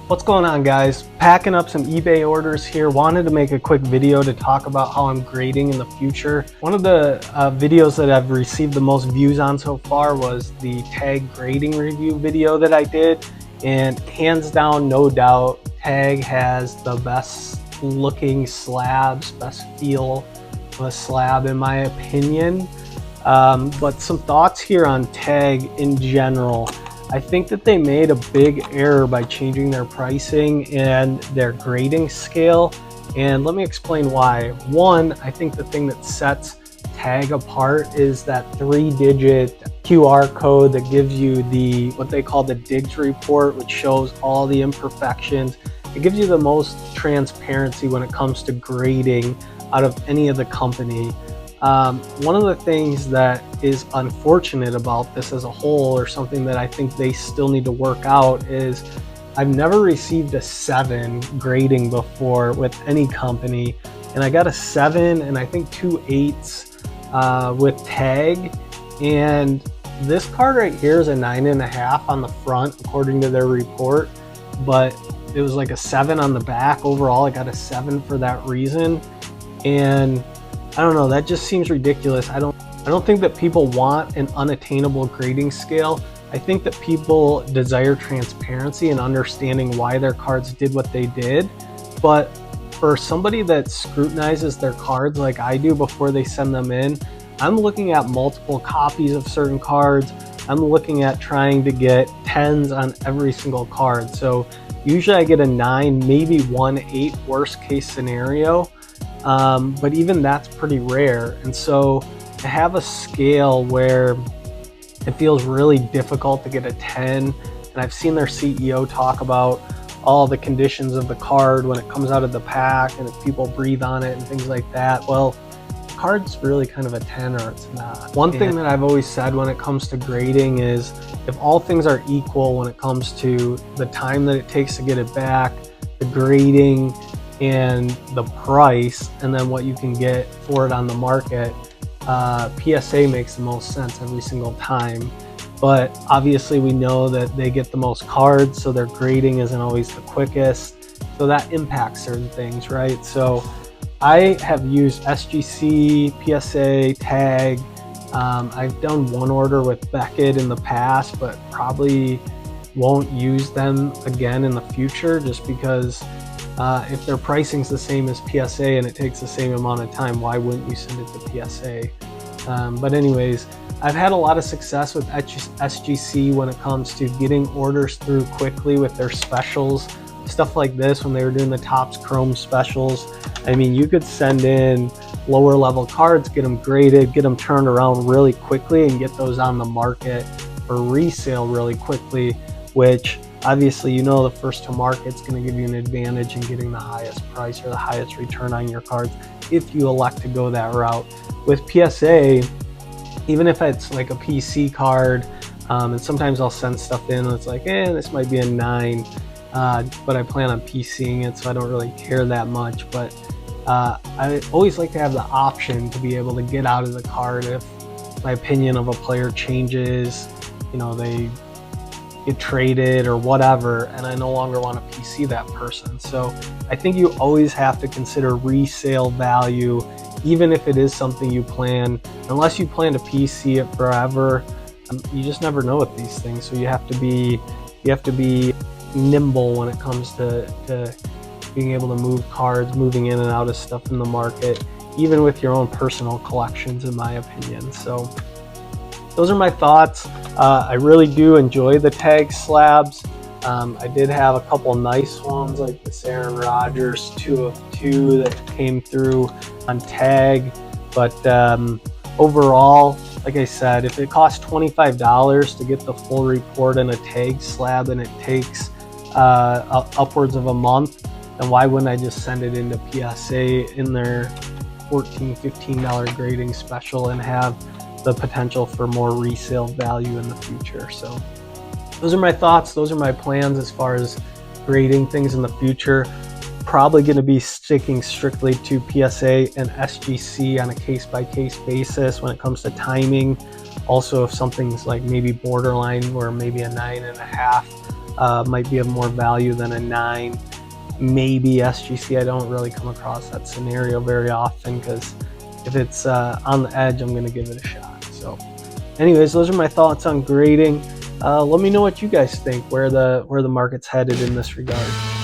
What's going on, guys? Packing up some eBay orders here. Wanted to make a quick video to talk about how I'm grading in the future. One of the videos that I've received the most views on so far was the tag grading review video that I did, and hands down, no doubt, tag has the best looking slabs, best feel of a slab in my opinion. But some thoughts here on tag in general. I think that they made a big error by changing their pricing and their grading scale, and let me explain why. One, I think the thing that sets tag apart is that 3-digit QR code that gives you what they call the digs report, which shows all the imperfections. It gives you the most transparency when it comes to grading out of any of the company. One of the things that is unfortunate about this as a whole, or something that I think they still need to work out, is I've never received a 7 grading before with any company, and I got a 7 and I think 2 8s with tag, and this card right here is a 9.5 on the front according to their report, but it was like a 7 on the back. Overall I got a 7 for that reason, and I don't know, that just seems ridiculous. I don't think that people want an unattainable grading scale. I think that people desire transparency and understanding why their cards did what they did. But for somebody that scrutinizes their cards like I do before they send them in, I'm looking at multiple copies of certain cards. I'm looking at trying to get 10s on every single card. So usually I get a 9, maybe 1 8 worst case scenario. But even that's pretty rare, and so to have a scale where it feels really difficult to get a 10, and I've seen their CEO talk about all the conditions of the card when it comes out of the pack and if people breathe on it and things like that. Well, the card's really kind of a 10 or it's not. One thing that I've always said when it comes to grading is if all things are equal when it comes to the time that it takes to get it back, the grading, and the price, and then what you can get for it on the market, PSA makes the most sense every single time. But obviously we know that they get the most cards, so their grading isn't always the quickest, so that impacts certain things, right? So I have used SGC, PSA, tag. I've done one order with Beckett in the past, but probably won't use them again in the future, just because if their pricing's the same as PSA and it takes the same amount of time, why wouldn't you send it to PSA? But anyways, I've had a lot of success with SGC when it comes to getting orders through quickly with their specials. Stuff like this, when they were doing the Topps Chrome specials, I mean, you could send in lower level cards, get them graded, get them turned around really quickly, and get those on the market for resale really quickly, which obviously, you know, the first to market is going to give you an advantage in getting the highest price or the highest return on your cards if you elect to go that route. With PSA, even if it's like a PC card, and sometimes I'll send stuff in and it's like, this might be a 9, but I plan on PCing it, so I don't really care that much. But I always like to have the option to be able to get out of the card if my opinion of a player changes, you know, they get traded or whatever, and I no longer want to PC that person. So I think you always have to consider resale value, even if it is something you plan. Unless you plan to PC it forever, you just never know with these things. So you have to be nimble when it comes to being able to move cards, moving in and out of stuff in the market, even with your own personal collections, in my opinion. So those are my thoughts. I really do enjoy the tag slabs. I did have a couple nice ones, like this Aaron Rodgers 2 of 2 that came through on tag. But overall, like I said, if it costs $25 to get the full report in a tag slab and it takes upwards of a month, then why wouldn't I just send it into PSA in their $14, $15 grading special and have the potential for more resale value in the future? So those are my thoughts. Those are my plans as far as grading things in the future. Probably going to be sticking strictly to PSA and SGC on a case-by-case basis when it comes to timing. Also, if something's like maybe borderline, or maybe a 9.5, might be of more value than a 9. Maybe SGC. I don't really come across that scenario very often, because if it's on the edge, I'm going to give it a shot. So anyways, those are my thoughts on grading. Let me know what you guys think, where the market's headed in this regard.